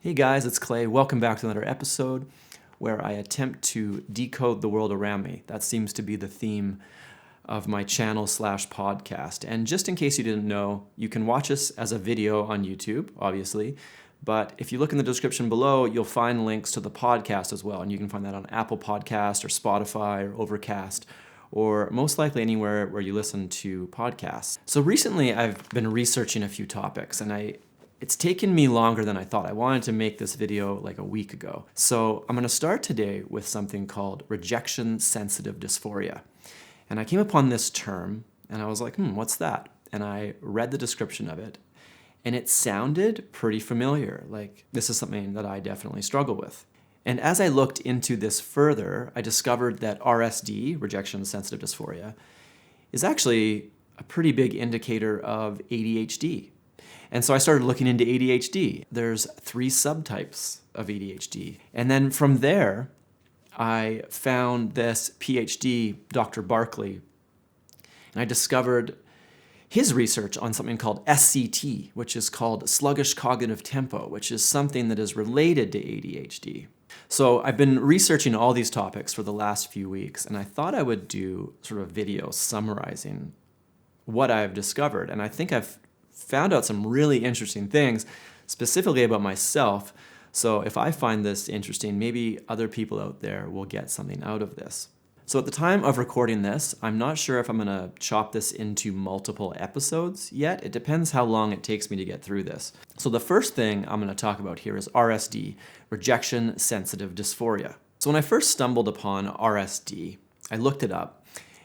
Hey guys, it's Clay. Welcome back to another episode where I attempt to decode the world around me. That seems to be the theme of my channel/podcast. And just in case you didn't know, you can watch us as a video on YouTube, obviously. But if you look in the description below, you'll find links to the podcast as well. And you can find that on Apple Podcast or Spotify or Overcast, or most likely anywhere where you listen to podcasts. So recently I've been researching a few topics, and it's taken me longer than I thought. I wanted to make this video like a week ago. So I'm gonna start today with something called Rejection Sensitive Dysphoria. And I came upon this term and I was like, what's that? And I read the description of it and it sounded pretty familiar. Like, this is something that I definitely struggle with. And as I looked into this further, I discovered that RSD, Rejection Sensitive Dysphoria, is actually a pretty big indicator of ADHD. And so I started looking into ADHD. There's 3 subtypes of ADHD. And then from there, I found this PhD, Dr. Barkley, and I discovered his research on something called SCT, which is called sluggish cognitive tempo, which is something that is related to ADHD. So I've been researching all these topics for the last few weeks, and I thought I would do sort of a video summarizing what I've discovered. And I think I've found out some really interesting things, specifically about myself. So if I find this interesting, maybe other people out there will get something out of this. So at the time of recording this, I'm not sure if I'm gonna chop this into multiple episodes yet. It depends how long it takes me to get through this. So the first thing I'm gonna talk about here is RSD, Rejection Sensitive Dysphoria. So when I first stumbled upon RSD, I looked it up.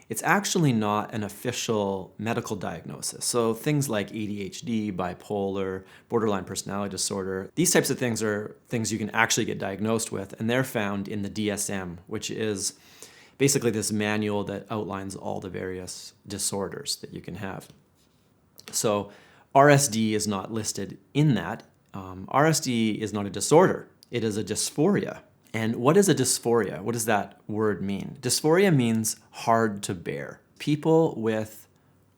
It's actually not an official medical diagnosis. So things like ADHD, bipolar, borderline personality disorder, these types of things are things you can actually get diagnosed with, and they're found in the DSM, which is basically this manual that outlines all the various disorders that you can have. So RSD is not listed in that. RSD is not a disorder. It is a dysphoria. And what is a dysphoria? What does that word mean? Dysphoria means hard to bear. People with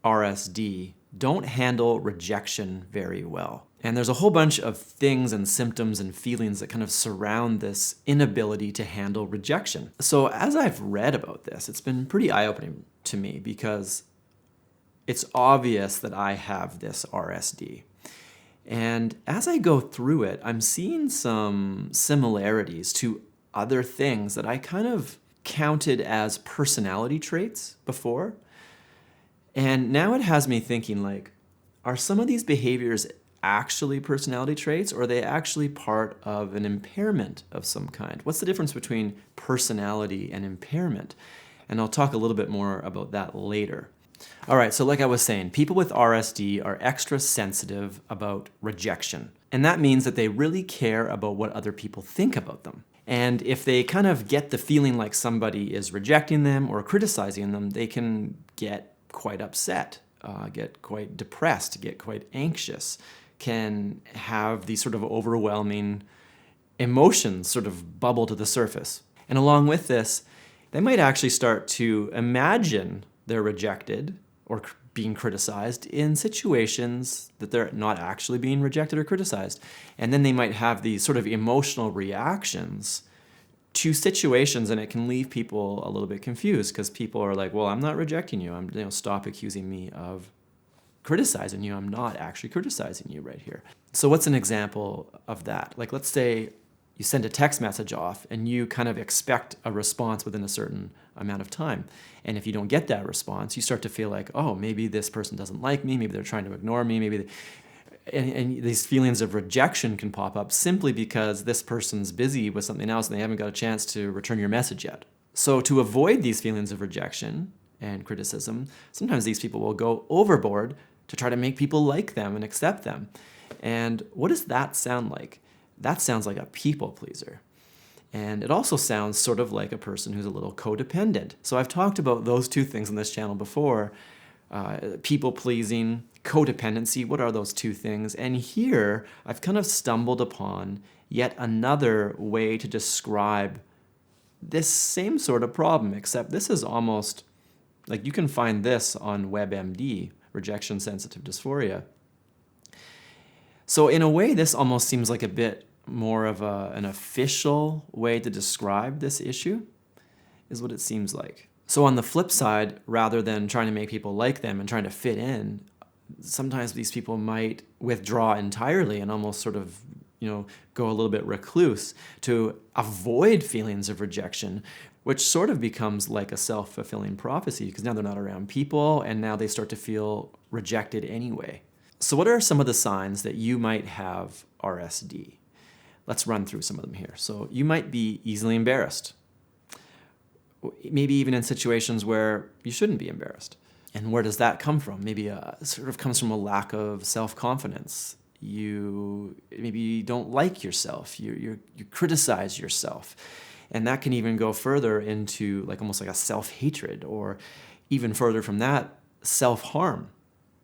RSD don't handle rejection very well. And there's a whole bunch of things and symptoms and feelings that kind of surround this inability to handle rejection. So as I've read about this, it's been pretty eye-opening to me because it's obvious that I have this RSD. And as I go through it, I'm seeing some similarities to other things that I kind of counted as personality traits before. And now it has me thinking, like, are some of these behaviors actually personality traits, or are they actually part of an impairment of some kind? What's the difference between personality and impairment? And I'll talk a little bit more about that later. All right, so like I was saying, people with RSD are extra sensitive about rejection. And that means that they really care about what other people think about them. And if they kind of get the feeling like somebody is rejecting them or criticizing them, they can get quite upset, get quite depressed, get quite anxious, can have these sort of overwhelming emotions sort of bubble to the surface. And along with this, they might actually start to imagine they're rejected or being criticized in situations that they're not actually being rejected or criticized. And then they might have these sort of emotional reactions to situations, and it can leave people a little bit confused because people are like, well, I'm not rejecting you. Stop accusing me of criticizing you. I'm not actually criticizing you right here. So what's an example of that? Like, let's say you send a text message off and you kind of expect a response within a certain amount of time. And if you don't get that response, you start to feel like, oh, maybe this person doesn't like me, maybe they're trying to ignore me, and these feelings of rejection can pop up simply because this person's busy with something else and they haven't got a chance to return your message yet. So to avoid these feelings of rejection and criticism, sometimes these people will go overboard to try to make people like them and accept them. And what does that sound like? That sounds like a people pleaser. And it also sounds sort of like a person who's a little codependent. So I've talked about those two things on this channel before, people pleasing, codependency. What are those two things? And here I've kind of stumbled upon yet another way to describe this same sort of problem, except this is almost like you can find this on WebMD, Rejection Sensitive Dysphoria. So in a way, this almost seems like a bit more of an official way to describe this issue, is what it seems like. So on the flip side, rather than trying to make people like them and trying to fit in, sometimes these people might withdraw entirely and almost sort of, go a little bit recluse to avoid feelings of rejection, which sort of becomes like a self-fulfilling prophecy because now they're not around people and now they start to feel rejected anyway. So what are some of the signs that you might have RSD? Let's run through some of them here. So you might be easily embarrassed, maybe even in situations where you shouldn't be embarrassed. And where does that come from? Maybe sort of comes from a lack of self-confidence. You maybe don't like yourself. You criticize yourself. And that can even go further into like almost like a self-hatred, or even further from that, self-harm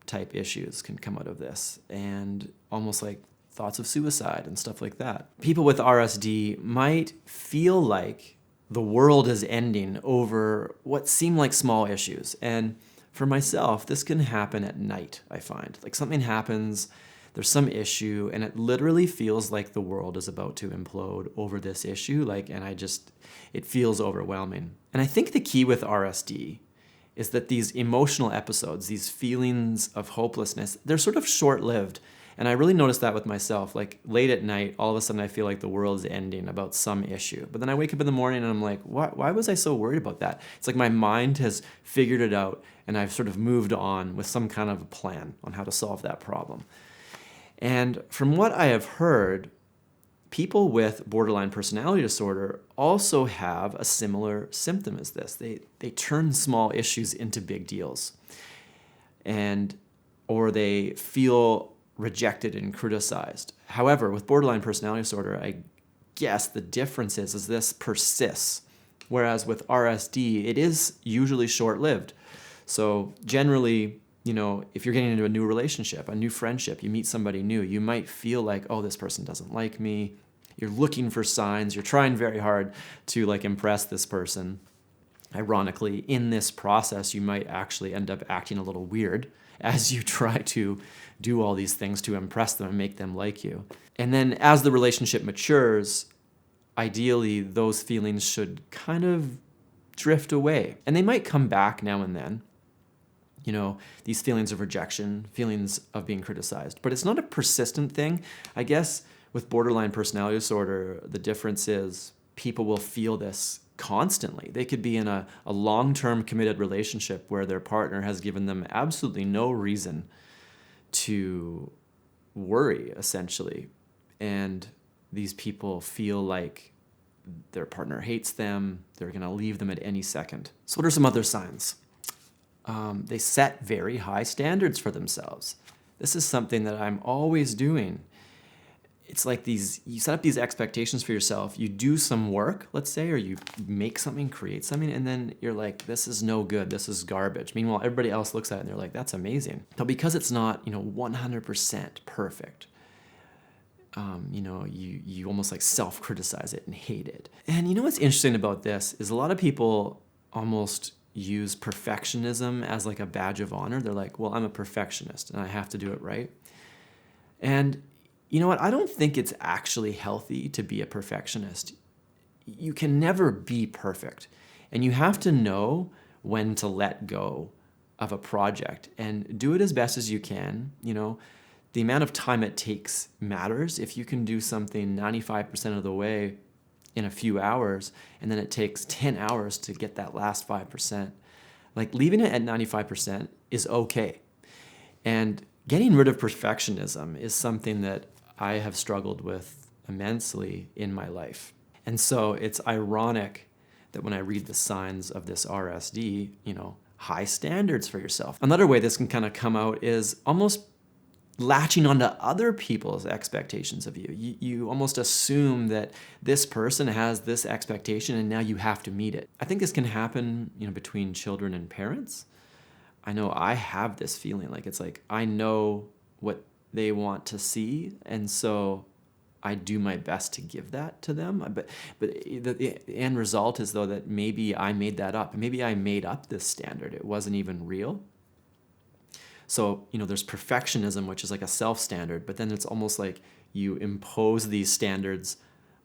type issues can come out of this, and almost like thoughts of suicide and stuff like that. People with RSD might feel like the world is ending over what seem like small issues. And for myself, this can happen at night, I find. Like something happens, there's some issue, and it literally feels like the world is about to implode over this issue. It feels overwhelming. And I think the key with RSD is that these emotional episodes, these feelings of hopelessness, they're sort of short-lived. And I really noticed that with myself. Like late at night, all of a sudden I feel like the world is ending about some issue. But then I wake up in the morning and I'm like, why was I so worried about that? It's like my mind has figured it out and I've sort of moved on with some kind of a plan on how to solve that problem. And from what I have heard, people with borderline personality disorder also have a similar symptom as this. They turn small issues into big deals, or they feel rejected and criticized. However, with borderline personality disorder, I guess the difference is this persists, whereas with RSD, it is usually short-lived. So generally, if you're getting into a new relationship, a new friendship, you meet somebody new, you might feel like, oh, this person doesn't like me. You're looking for signs. You're trying very hard to impress this person. Ironically, in this process, you might actually end up acting a little weird as you try to do all these things to impress them and make them like you. And then as the relationship matures, ideally, those feelings should kind of drift away. And they might come back now and then. These feelings of rejection, feelings of being criticized. But it's not a persistent thing. I guess with borderline personality disorder, the difference is people will feel this constantly. They could be in a long-term committed relationship where their partner has given them absolutely no reason to worry, essentially. And these people feel like their partner hates them. They're going to leave them at any second. So what are some other signs? They set very high standards for themselves. This is something that I'm always doing. It's like you set up these expectations for yourself. You do some work, let's say, or you make something, create something, and then you're like, this is no good, this is garbage. Meanwhile, everybody else looks at it and they're like, that's amazing. But because it's not, 100% perfect, you almost like self-criticize it and hate it. And what's interesting about this is a lot of people almost use perfectionism as like a badge of honor. They're like, well, I'm a perfectionist and I have to do it right. And you know what? I don't think it's actually healthy to be a perfectionist. You can never be perfect. And you have to know when to let go of a project and do it as best as you can. The amount of time it takes matters. If you can do something 95% of the way in a few hours, and then it takes 10 hours to get that last 5%, leaving it at 95% is okay. And getting rid of perfectionism is something that I have struggled with immensely in my life. And so it's ironic that when I read the signs of this RSD, high standards for yourself. Another way this can kind of come out is almost latching onto other people's expectations of you. You almost assume that this person has this expectation and now you have to meet it. I think this can happen, between children and parents. I know I have this feeling it's like I know what they want to see, and so I do my best to give that to them. But the end result is though that maybe I made that up. Maybe I made up this standard. It wasn't even real. So, there's perfectionism, which is like a self-standard, but then it's almost like you impose these standards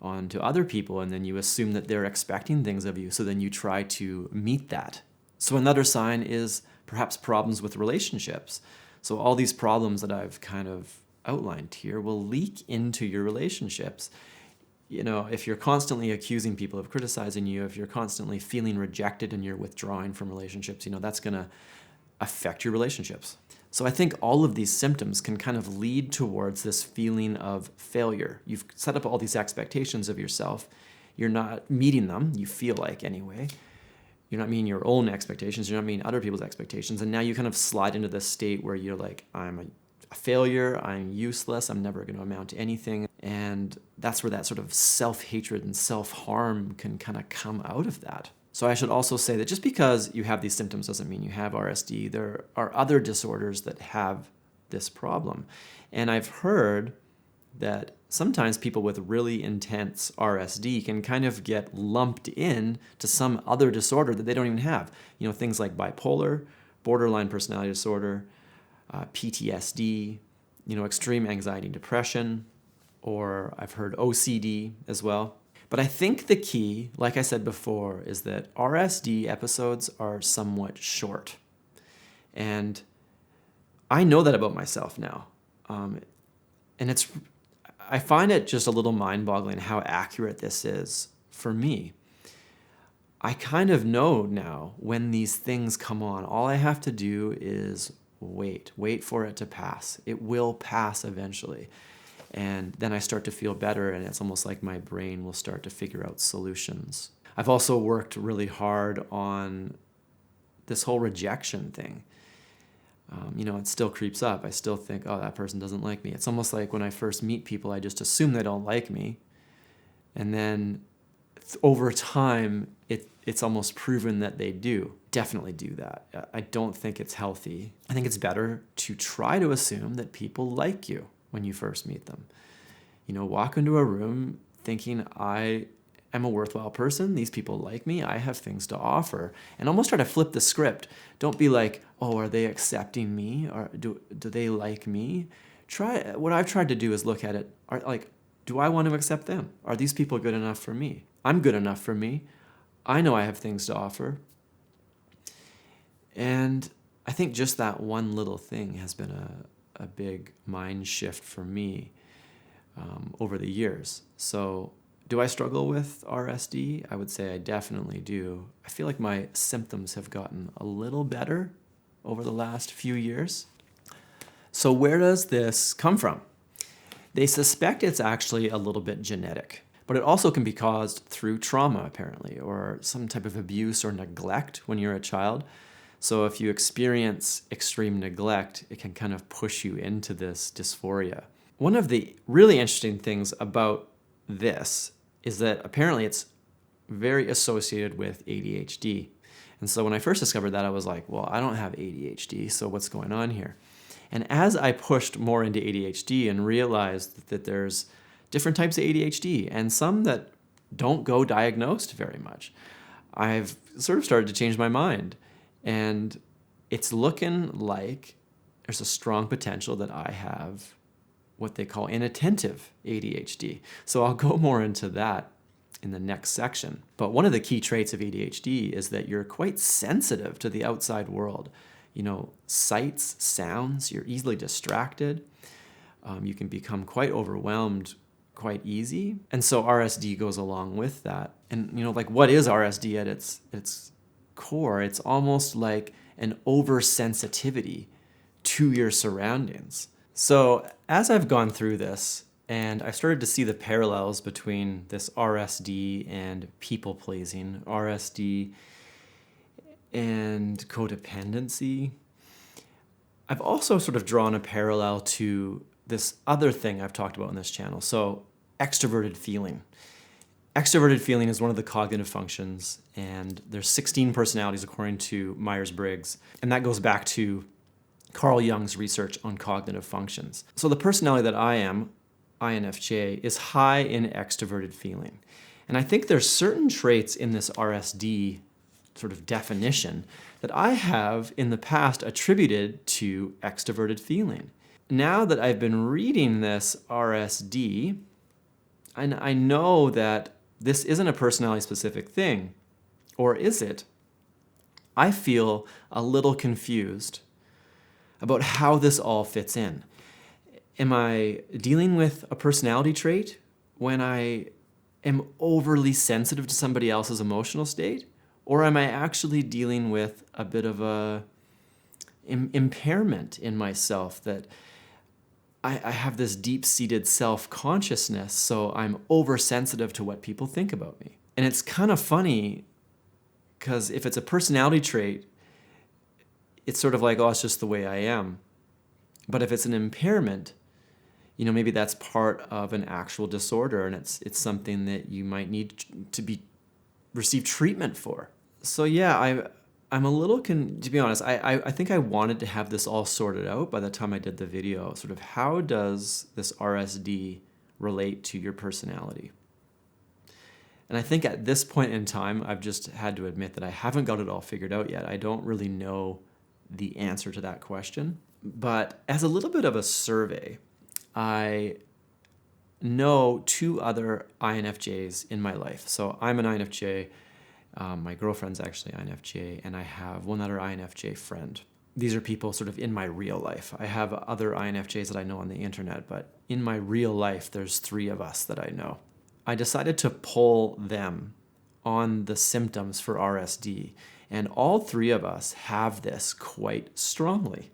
onto other people, and then you assume that they're expecting things of you, so then you try to meet that. So another sign is perhaps problems with relationships. So all these problems that I've kind of outlined here will leak into your relationships. If you're constantly accusing people of criticizing you, if you're constantly feeling rejected and you're withdrawing from relationships, that's going to affect your relationships. So I think all of these symptoms can kind of lead towards this feeling of failure. You've set up all these expectations of yourself. You're not meeting them, you feel like anyway. You're not meeting your own expectations. You're not meeting other people's expectations. And now you kind of slide into this state where you're like, I'm a failure, I'm useless, I'm never going to amount to anything. And that's where that sort of self-hatred and self-harm can kind of come out of that. So I should also say that just because you have these symptoms doesn't mean you have RSD. There are other disorders that have this problem. And I've heard that sometimes people with really intense RSD can kind of get lumped in to some other disorder that they don't even have. Things like bipolar, borderline personality disorder, PTSD, extreme anxiety and depression, or I've heard OCD as well. But I think the key, like I said before, is that RSD episodes are somewhat short. And I know that about myself now. And I find it just a little mind-boggling how accurate this is for me. I kind of know now when these things come on. All I have to do is wait for it to pass. It will pass eventually. And then I start to feel better, and it's almost like my brain will start to figure out solutions. I've also worked really hard on this whole rejection thing. It still creeps up. I still think, oh, that person doesn't like me. It's almost like when I first meet people, I just assume they don't like me. And then over time, it's almost proven that they do. Definitely do that. I don't think it's healthy. I think it's better to try to assume that people like you when you first meet them. Walk into a room thinking, I am a worthwhile person. These people like me. I have things to offer. And almost try to flip the script. Don't be like, oh, are they accepting me? Or do they like me? What I've tried to do is look at it, do I want to accept them? Are these people good enough for me? I'm good enough for me. I know I have things to offer. And I think just that one little thing has been a big mind shift for me over the years. So do I struggle with RSD? I would say I definitely do. I feel like my symptoms have gotten a little better over the last few years. So where does this come from? They suspect it's actually a little bit genetic, but it also can be caused through trauma, apparently, or some type of abuse or neglect when you're a child. So if you experience extreme neglect, it can kind of push you into this dysphoria. One of the really interesting things about this is that apparently it's very associated with ADHD. And so when I first discovered that, I was like, well, I don't have ADHD, so what's going on here? And as I pushed more into ADHD and realized that there's different types of ADHD and some that don't go diagnosed very much, I've sort of started to change my mind. And it's looking like there's a strong potential that I have what they call inattentive ADHD. So I'll go more into that in the next section. But one of the key traits of ADHD is that you're quite sensitive to the outside world. Sights, sounds, you're easily distracted. You can become quite overwhelmed quite easy. And so RSD goes along with that. And, what is RSD at its core? It's almost like an oversensitivity to your surroundings. So as I've gone through this, and I started to see the parallels between this RSD and people-pleasing, RSD and codependency, I've also sort of drawn a parallel to this other thing I've talked about on this channel. So extroverted feeling. Extroverted feeling is one of the cognitive functions, and there's 16 personalities according to Myers-Briggs, and that goes back to Carl Jung's research on cognitive functions. So the personality that I am, INFJ, is high in extroverted feeling. And I think there's certain traits in this RSD sort of definition that I have in the past attributed to extroverted feeling. Now that I've been reading this RSD, and I know that this isn't a personality-specific thing, or is it? I feel a little confused about how this all fits in. Am I dealing with a personality trait when I am overly sensitive to somebody else's emotional state? Or am I actually dealing with a bit of a impairment in myself that I have this deep-seated self-consciousness, so I'm oversensitive to what people think about me? And it's kind of funny because if it's a personality trait, it's sort of like, oh, it's just the way I am. But if it's an impairment, maybe that's part of an actual disorder, and it's something that you might need to receive treatment for. So yeah, I'm a little, to be honest, I think I wanted to have this all sorted out by the time I did the video. Sort of how does this RSD relate to your personality? And I think at this point in time, I've just had to admit that I haven't got it all figured out yet. I don't really know the answer to that question. But as a little bit of a survey, I know 2 other INFJs in my life. So I'm an INFJ, my girlfriend's actually INFJ, and I have one other INFJ friend. These are people sort of in my real life. I have other INFJs that I know on the internet, but in my real life, there's 3 of us that I know. I decided to poll them on the symptoms for RSD, and all 3 of us have this quite strongly.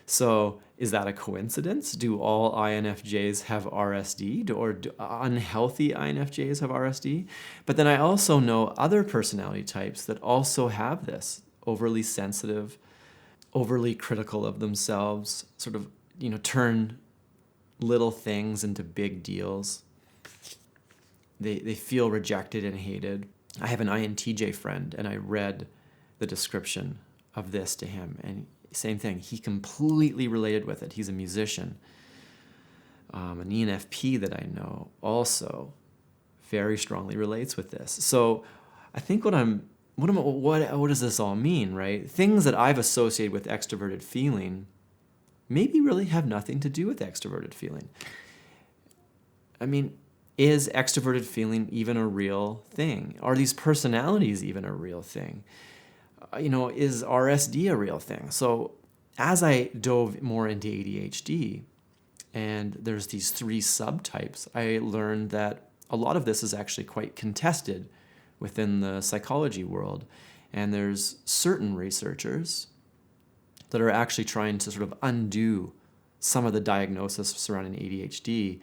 So is that a coincidence? Do all INFJs have RSD, or do unhealthy INFJs have RSD? But then I also know other personality types that also have this, overly sensitive, overly critical of themselves, sort of, turn little things into big deals. They feel rejected and hated. I have an INTJ friend, and I read the description of this to him, and same thing. He completely related with it. He's a musician. An ENFP that I know also very strongly relates with this. So I think what does this all mean, right? Things that I've associated with extroverted feeling maybe really have nothing to do with extroverted feeling. I mean, is extroverted feeling even a real thing? Are these personalities even a real thing? Is RSD a real thing? So as I dove more into ADHD, and there's these 3 subtypes, I learned that a lot of this is actually quite contested within the psychology world. And there's certain researchers that are actually trying to sort of undo some of the diagnosis surrounding ADHD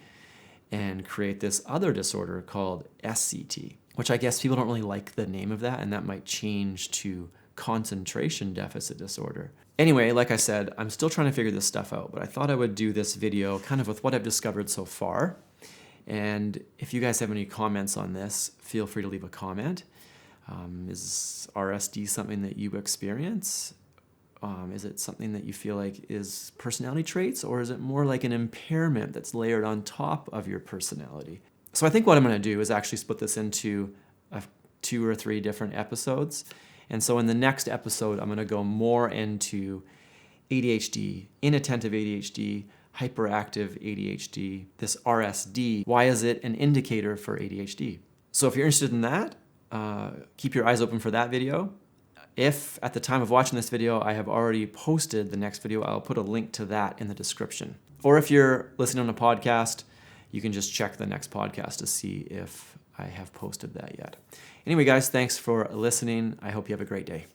and create this other disorder called SCT, which I guess people don't really like the name of that, and that might change to concentration deficit disorder. Anyway, like I said, I'm still trying to figure this stuff out, but I thought I would do this video kind of with what I've discovered so far. And if you guys have any comments on this, feel free to leave a comment. Is RSD something that you experience? Is it something that you feel like is personality traits, or is it more like an impairment that's layered on top of your personality? So I think what I'm going to do is actually split this into 2 or 3 different episodes. And so in the next episode, I'm going to go more into ADHD, inattentive ADHD, hyperactive ADHD, this RSD. Why is it an indicator for ADHD? So if you're interested in that, keep your eyes open for that video. If at the time of watching this video, I have already posted the next video, I'll put a link to that in the description. Or if you're listening on a podcast, you can just check the next podcast to see if I have posted that yet. Anyway, guys, thanks for listening. I hope you have a great day.